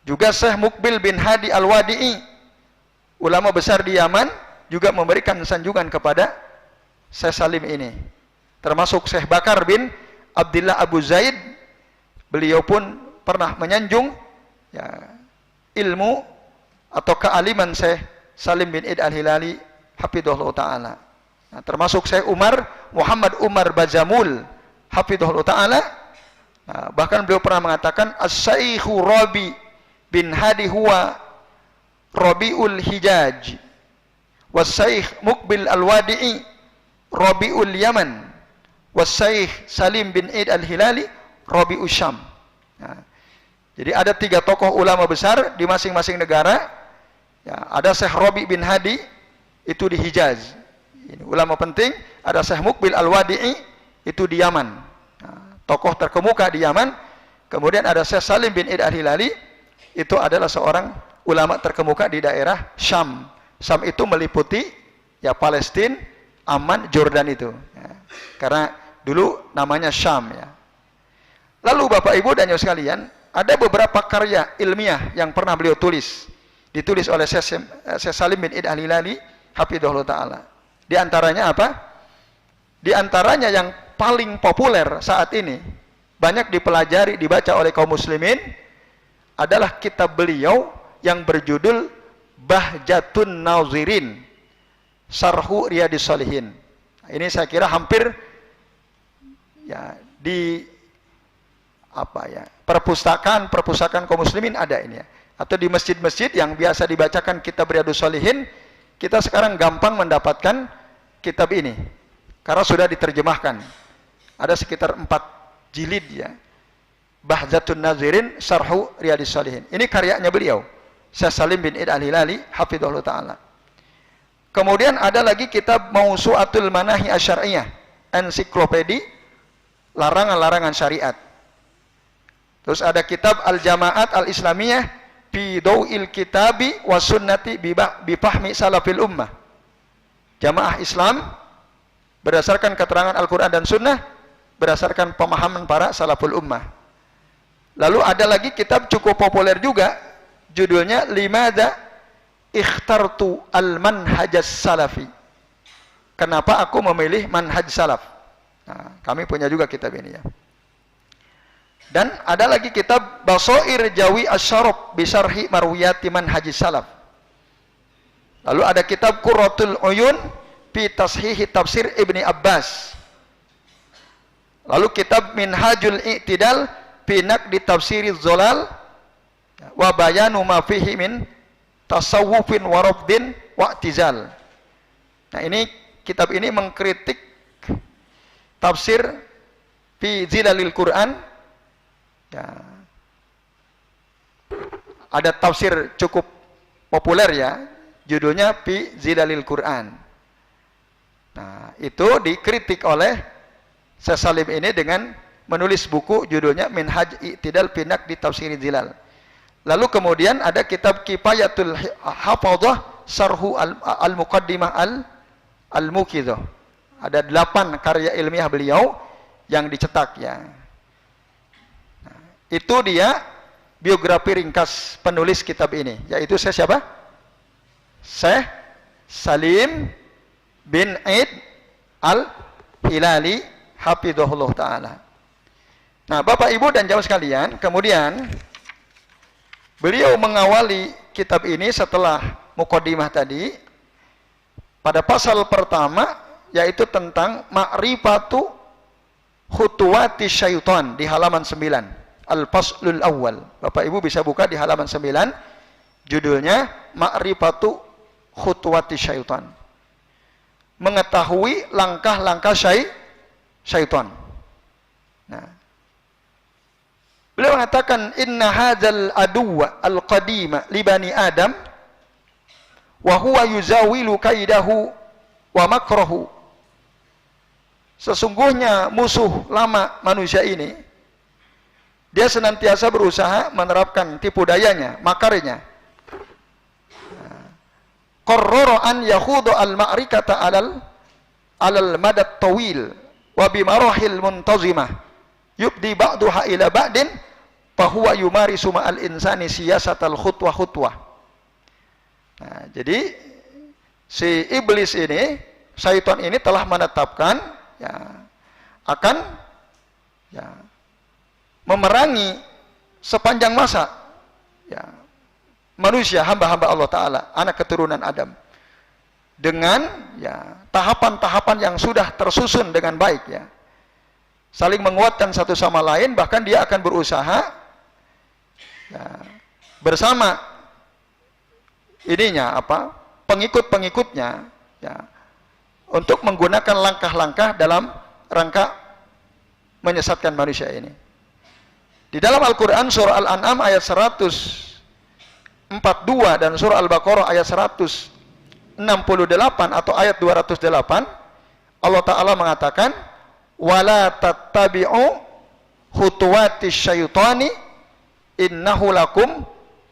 Juga Syekh Muqbil bin Hadi Al-Wadi'i, ulama besar di Yaman, juga memberikan sanjungan kepada Syekh Salim ini. Termasuk Syekh Bakar bin Abdullah Abu Zaid, beliau pun pernah menyanjung ya, ilmu atau kealiman Syekh Salim bin Id Al-Hilali hafizahullah ta'ala. Nah, termasuk Syekh Muhammad Umar Bazamul hafizahullah ta'ala. Nah, bahkan beliau pernah mengatakan As-Saikhu Rabi bin Hadi huwa Rabiul Hijaj, was-Saikh Muqbil Al-Wadi'i Rabiul Yaman, was-Saikh Salim bin Id Al-Hilali Rabiul Syam. Nah, jadi ada 3 tokoh ulama besar di masing-masing negara. Ya, ada Syekh Rabi bin Hadi itu di Hijaz, ini ulama penting. Ada Syekh Muqbil Al-Wadi'i itu di Yaman, nah, tokoh terkemuka di Yaman. Kemudian ada Syekh Salim bin Id Al-Hilali, itu adalah seorang ulama terkemuka di daerah Syam. Syam itu meliputi ya Palestina, Amman, Jordan itu. Ya, karena dulu namanya Syam ya. Lalu Bapak Ibu dan Ibu sekalian, ada beberapa karya ilmiah yang pernah beliau ditulis oleh Syekh Salim bin Id Al-Hilali hafizahullah ta'ala. Di antaranya apa? Di antaranya yang paling populer saat ini, banyak dipelajari, dibaca oleh kaum muslimin, adalah kitab beliau yang berjudul Bahjatun Nazirin Syarhu Riyadhis Shalihin. Ini saya kira hampir ya di perpustakaan kaum muslimin ada ini ya. Atau di masjid-masjid yang biasa dibacakan kitab Riyadhus Shalihin, kita sekarang gampang mendapatkan kitab ini karena sudah diterjemahkan. Ada sekitar 4 jilid ya. Bahjatun Nazirin Syarhu Riyadhis Shalihin. Ini karyanya beliau, Syekh Salim bin Id Al-Hilali hafizahullah ta'ala. Kemudian ada lagi kitab Mausu'atul Manahi Asy'ariyah, ensiklopedi larangan-larangan syariat. Terus ada kitab Al-Jama'at Al-Islamiyah fi Daw'il Kitabi wa Sunnati bi Fahmi Salafil Ummah. jamaah Islam berdasarkan keterangan Al-Quran dan Sunnah, berdasarkan pemahaman para salaful ummah. Lalu ada lagi kitab cukup populer juga, judulnya Limadha Ikhtartu Al-Manhaj Salafi. Kenapa aku memilih manhaj salaf? Nah, kami punya juga kitab ini ya. Dan ada lagi kitab Basair Jawi Asy-Syarab bi Syarhi Marwiyati Manhaj Salaf. Lalu ada kitab Qurratul Uyun fi Tashihi Tafsir Ibni Abbas. Lalu kitab Minhajul I'tidal fi Naqdi Tafsiriz Zalal wa Bayanu ma fihi min tasawwufin wa rabdin wa i'tizal. Nah, ini kitab ini mengkritik tafsir fi Zilalil Quran. Ya. Ada tafsir cukup populer ya, judulnya fi Zilalil Quran. Nah, itu dikritik oleh Syekh Salim ini dengan menulis buku judulnya Minhaj I'tidal fi Naqdi Tafsir Zilal. Lalu kemudian ada kitab Kifayatul Hafadhah Syarhu Al-Muqaddimah Al-Muqidhah. Ada 8 karya ilmiah beliau yang dicetak ya. Nah, itu dia biografi ringkas penulis kitab ini, yaitu Syekh siapa? Syekh Salim bin Aid Al-Hilali hafizahullah taala. Nah, Bapak Ibu dan jamaah sekalian, kemudian beliau mengawali kitab ini setelah muqaddimah tadi pada pasal pertama, yaitu tentang ma'rifatu khutuwati syaitan di halaman 9. Al-Faslul Awwal. Bapak Ibu bisa buka di halaman 9, judulnya ma'rifatu khutuwati syaitan. Mengetahui langkah-langkah syaitan. Nah, beliau mengatakan inna hadzal aduwa al-qadima li bani Adam wa huwa yuzawilu kaidahu wa makrahu. Sesungguhnya musuh lama manusia ini, dia senantiasa berusaha menerapkan tipu dayanya, makarnya. Qarrara an yakhudu al-ma'rikata alal madad tawil wa bi marahil muntazimah yubdi ba'daha ila ba'din fa huwa yumarisu ma'al insani siyasatal khutwah. Nah, jadi si iblis ini, syaitan ini telah menetapkan ya akan ya memerangi sepanjang masa ya manusia, hamba-hamba Allah Ta'ala, anak keturunan Adam, dengan ya tahapan-tahapan yang sudah tersusun dengan baik ya, saling menguatkan satu sama lain. Bahkan dia akan berusaha ya, bersama ininya pengikut-pengikutnya ya, untuk menggunakan langkah-langkah dalam rangka menyesatkan manusia ini. Di dalam Al-Quran surah Al-An'am ayat 142 dan surah Al-Baqarah ayat 168 atau ayat 208, Allah Ta'ala mengatakan wala tattabi'u khutuwatis syaitani innahu lakum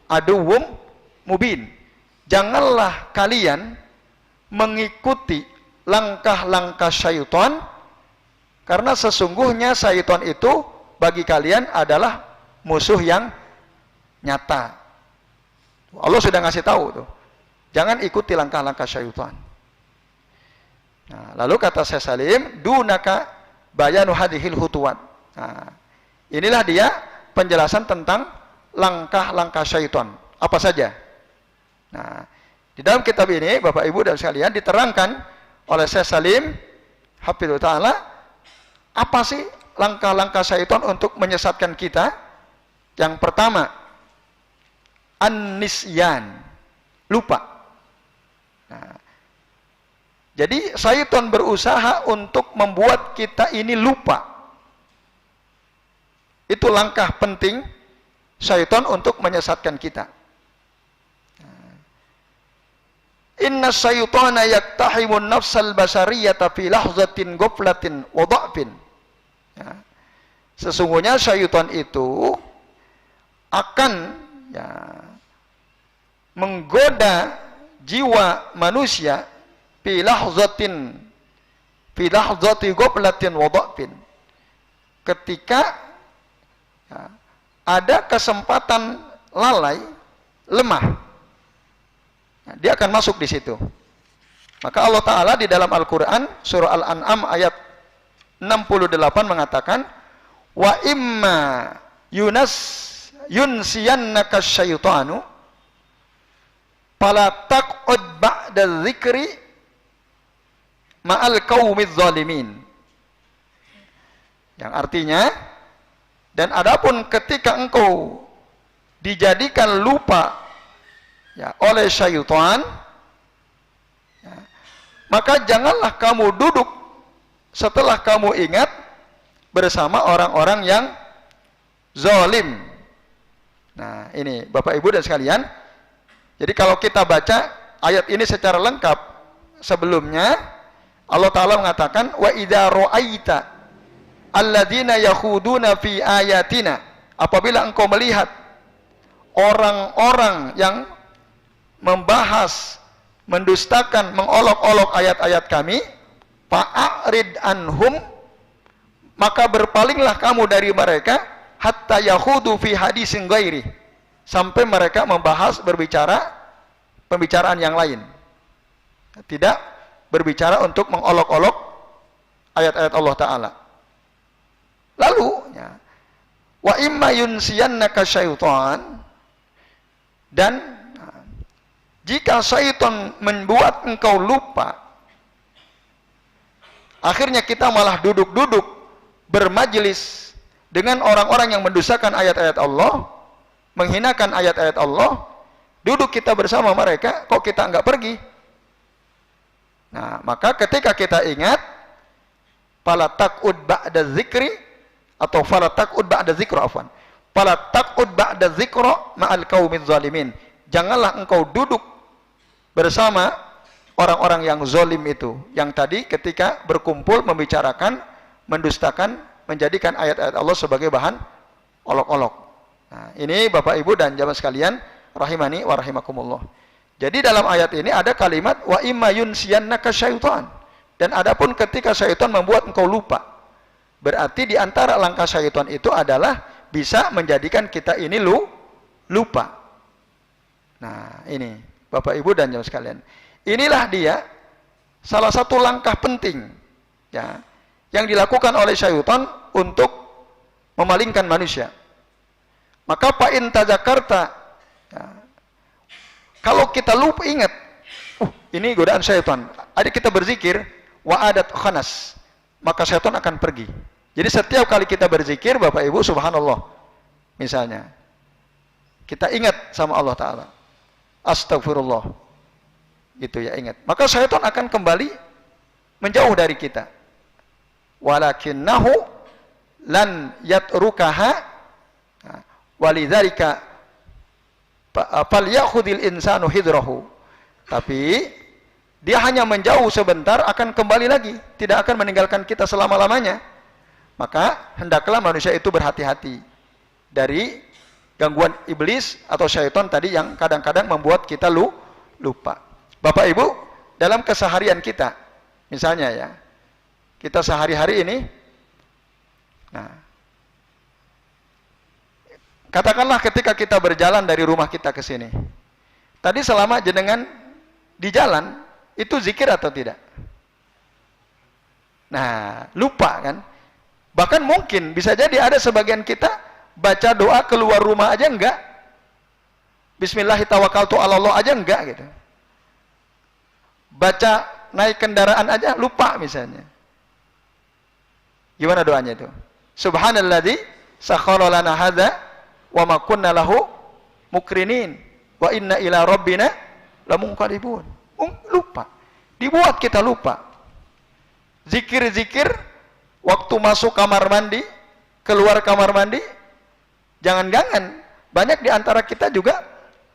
aduwwum mubin. Janganlah kalian mengikuti langkah-langkah syaitan, karena sesungguhnya syaitan itu bagi kalian adalah musuh yang nyata. Allah sudah ngasih tahu tuh, jangan ikuti langkah-langkah syaitan. Nah, lalu kata Syekh Salim, dunaka bayanu hadhil khutuwat. Nah, inilah dia penjelasan tentang langkah-langkah syaitan. Apa saja? Nah, di dalam kitab ini Bapak Ibu dan sekalian diterangkan oleh Syekh Salim hafizahullah taala, apa sih langkah-langkah syaitan untuk menyesatkan kita? Yang pertama, an-nisyan, lupa. Nah, jadi syaitan berusaha untuk membuat kita ini lupa. Itu langkah penting syaitan untuk menyesatkan kita. Inna syaitana yaktahimun nafsal basariyata fi lahzatin ghaflatin wa dha'fin. Ya. Sesungguhnya syaitan itu akan ya, menggoda jiwa manusia fi lahzati ghaflatin wa dha'fin. Ketika ya, ada kesempatan lalai, lemah, ya, dia akan masuk di situ. Maka Allah Ta'ala di dalam Al-Quran surah Al-An'am ayat 68 mengatakan, wa imma yunsiyannaka syaitanu fala taq'ud ba'da dzikri ma'al qaumiz zalimin. Yang artinya, dan adapun ketika engkau dijadikan lupa ya, oleh syaitan, ya, maka janganlah kamu duduk setelah kamu ingat bersama orang-orang yang zalim. Nah, ini Bapak Ibu dan sekalian. Jadi kalau kita baca ayat ini secara lengkap, sebelumnya Allah Ta'ala mengatakan, wa idza ra'aita alladzina yakhuduna fi ayatina, apabila engkau melihat orang-orang yang membahas, mendustakan, mengolok-olok ayat-ayat kami, fa'arid anhum, maka berpalinglah kamu dari mereka, hatta yahudu fi hadisin ghairi, sampai mereka membahas, berbicara pembicaraan yang lain, tidak berbicara untuk mengolok-olok ayat-ayat Allah Ta'ala. Lalu ya, wa imma yunsiyannaka syaitan, dan jika syaitan membuat engkau lupa, akhirnya kita malah duduk-duduk bermajelis dengan orang-orang yang mendustakan ayat-ayat Allah, menghinakan ayat-ayat Allah, duduk kita bersama mereka, kok kita enggak pergi? Nah, maka ketika kita ingat, fala taq'ud ba'da dzikri, atau fala taq'ud ba'da dzikra, afwan, fala taq'ud ba'da dzikra ma'al qaumiz zalimin, janganlah engkau duduk bersama orang-orang yang zalim itu, yang tadi ketika berkumpul membicarakan, mendustakan, menjadikan ayat-ayat Allah sebagai bahan olok-olok. Nah, ini Bapak Ibu dan jamaah sekalian rahimani wa rahimakumullah. Jadi dalam ayat ini ada kalimat wa imma yunsiyannaka syaitan, dan adapun ketika syaitan membuat engkau lupa, berarti di antara langkah syaitan itu adalah bisa menjadikan kita ini lupa. Nah, ini Bapak Ibu dan jamaah sekalian, inilah dia salah satu langkah penting ya, yang dilakukan oleh syaitan untuk memalingkan manusia. Maka fa'in tadzakarta, ya, kalau kita lupa ingat, ini godaan syaitan, ada kita berzikir, wa'adat khanas, maka syaitan akan pergi. Jadi setiap kali kita berzikir, Bapak Ibu, subhanallah, misalnya, kita ingat sama Allah Ta'ala, astagfirullah, gitu ya, ingat, maka syaitan akan kembali menjauh dari kita. Walakinnahu lan yatrukaha walidzalika falyakhudhil insanu hidrahu. Tapi dia hanya menjauh sebentar, akan kembali lagi, tidak akan meninggalkan kita selama-lamanya. Maka hendaklah manusia itu berhati-hati dari gangguan iblis atau syaitan tadi yang kadang-kadang membuat kita lupa. Bapak Ibu, dalam keseharian kita, misalnya ya, kita sehari-hari ini, nah, katakanlah ketika kita berjalan dari rumah kita ke sini, tadi selama jenengan di jalan, itu zikir atau tidak? Nah, lupa kan? Bahkan mungkin bisa jadi ada sebagian kita baca doa keluar rumah aja enggak, Bismillahirrahmanirrahim Allah aja enggak gitu. Baca naik kendaraan aja lupa misalnya. Gimana doanya itu? Subhanalladzi sakhkhara lana hadza wa ma kunna lahu mukrinin wa inna ila rabbina lamunqalibun. Lupa. Dibuat kita lupa. Zikir-zikir waktu masuk kamar mandi, keluar kamar mandi, jangan-jangan banyak di antara kita juga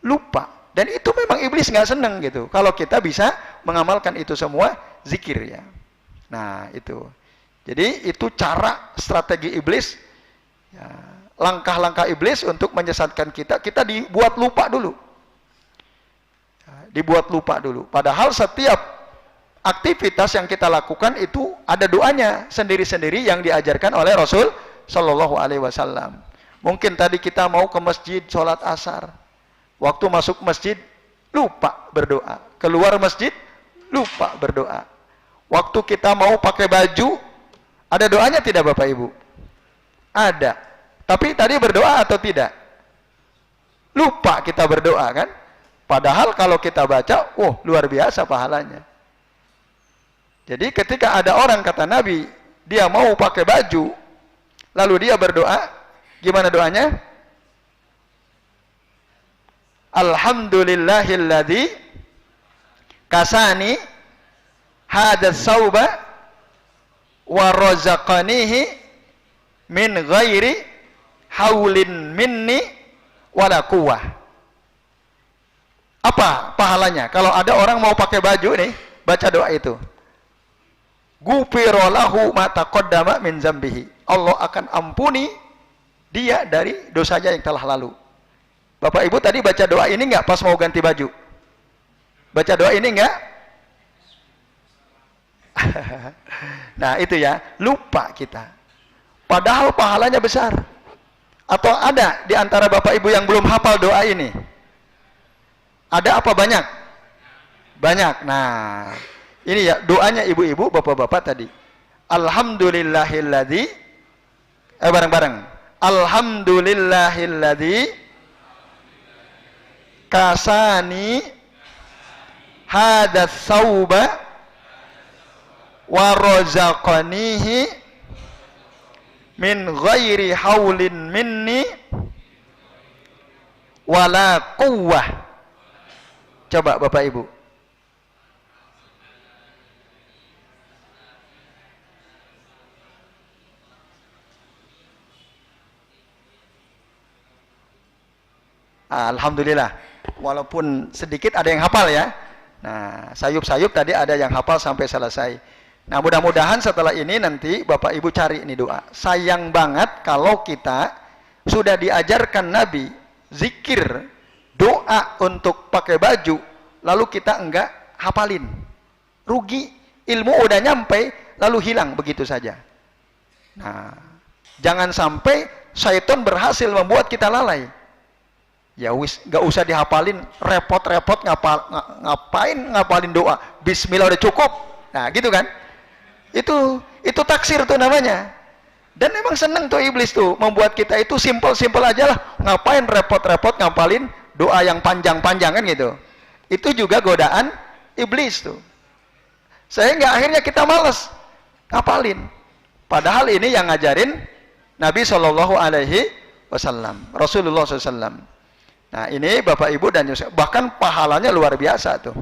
lupa. Dan itu memang iblis nggak seneng gitu kalau kita bisa mengamalkan itu semua zikir ya. Nah, itu. Jadi itu cara strategi iblis ya, langkah-langkah iblis untuk menyesatkan kita, kita dibuat lupa dulu. Ya, dibuat lupa dulu. Padahal setiap aktivitas yang kita lakukan itu ada doanya sendiri-sendiri yang diajarkan oleh Rasul Shallallahu Alaihi Wasallam. Mungkin tadi kita mau ke masjid sholat asar, waktu masuk masjid lupa berdoa, keluar masjid lupa berdoa. Waktu kita mau pakai baju, ada doanya tidak Bapak Ibu? Ada. Tapi tadi berdoa atau tidak? Lupa kita berdoa kan? Padahal kalau kita baca, luar biasa pahalanya. Jadi ketika ada orang, kata Nabi, dia mau pakai baju, lalu dia berdoa, gimana doanya? Alhamdulillahilladzi kasani hadas sauba wa razaqanihi min ghairi haulin minni wala quwwah. Apa pahalanya? Kalau ada orang mau pakai baju nih, baca doa itu. Ghufira lahu ma taqaddama min zambihi. Allah akan ampuni dia dari dosanya yang telah lalu. Bapak Ibu tadi baca doa ini enggak pas mau ganti baju? Baca doa ini enggak? Nah itu ya, lupa kita. Padahal pahalanya besar. Atau ada di antara Bapak Ibu yang belum hafal doa ini? Ada apa banyak? Banyak. Nah, ini ya doanya ibu-ibu, bapak-bapak tadi. Alhamdulillahilladzi bareng-bareng. Alhamdulillahilladzi kasani hadas sauba wa razaqanihi min ghairi haulin minni wala quwwah. Coba Bapak Ibu. Alhamdulillah. Walaupun sedikit ada yang hafal ya. Nah, sayup-sayup tadi ada yang hafal sampai selesai. Nah, mudah-mudahan setelah ini nanti Bapak Ibu cari ini doa. Sayang banget kalau kita sudah diajarkan Nabi zikir, doa untuk pakai baju, lalu kita enggak hafalin. Rugi, ilmu udah nyampe, lalu hilang begitu saja. Nah, jangan sampai syaitan berhasil membuat kita lalai. Ya wis, nggak usah dihafalin, repot-repot ngapain ngapalin doa. Bismillah udah cukup. Nah, gitu kan? Itu taksir tuh namanya. Dan memang seneng tuh iblis tuh membuat kita itu simpel-simpel aja lah. Ngapain repot-repot ngapalin doa yang panjang-panjang kan gitu. Itu juga godaan iblis tuh. Sehingga akhirnya kita malas ngapalin. Padahal ini yang ngajarin Nabi Shallallahu Alaihi Wasallam, Rasulullah SAW. Nah ini Bapak Ibu dan Yusuf, bahkan pahalanya luar biasa tuh.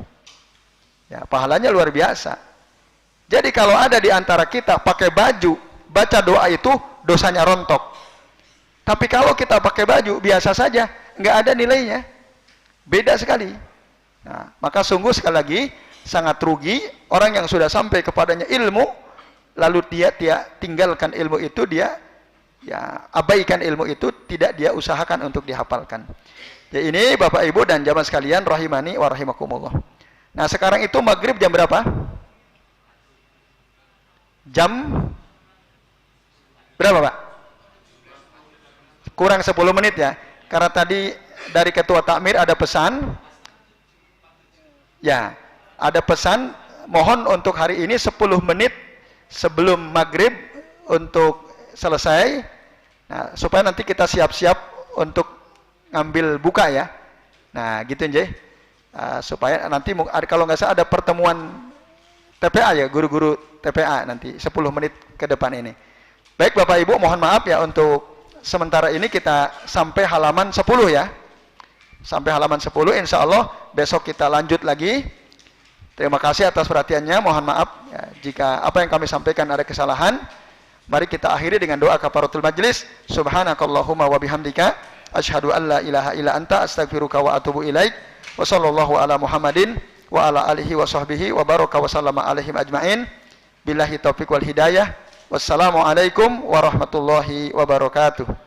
Ya, pahalanya luar biasa. Jadi kalau ada di antara kita pakai baju, baca doa itu dosanya rontok. Tapi kalau kita pakai baju biasa saja, nggak ada nilainya. Beda sekali. Nah, maka sungguh sekali lagi sangat rugi orang yang sudah sampai kepadanya ilmu, lalu dia tinggalkan ilmu itu, dia ya abaikan ilmu itu, tidak dia usahakan untuk dihafalkan. Ya ini Bapak Ibu dan jamaah sekalian rahimani wa rahimakumullah. Nah sekarang itu maghrib jam berapa? Jam berapa Pak? Kurang 10 menit ya. Karena tadi dari Ketua Takmir ada pesan. Ya, ada pesan mohon untuk hari ini 10 menit sebelum maghrib untuk selesai. Nah, supaya nanti kita siap-siap untuk ngambil buka ya. Nah, gitu nje. Supaya nanti kalau nggak salah ada pertemuan TPA ya, guru-guru TPA nanti 10 menit ke depan ini. Baik Bapak Ibu, mohon maaf ya untuk sementara ini kita sampai halaman 10 ya. Sampai halaman 10, insya Allah besok kita lanjut lagi. Terima kasih atas perhatiannya, mohon maaf ya, jika apa yang kami sampaikan ada kesalahan. Mari kita akhiri dengan doa kafaratul majlis. Subhanakallahumma wa bihamdika asyhadu an la ilaha illa anta astaghfiruka wa atubu ilaik. Wa sallallahu ala Muhammadin wa ala alihi wa sahbihi wa baraka wa sallama alaihim ajmain. Billahi taufiq wal hidayah. Wassalamualaikum warahmatullahi wabarakatuh.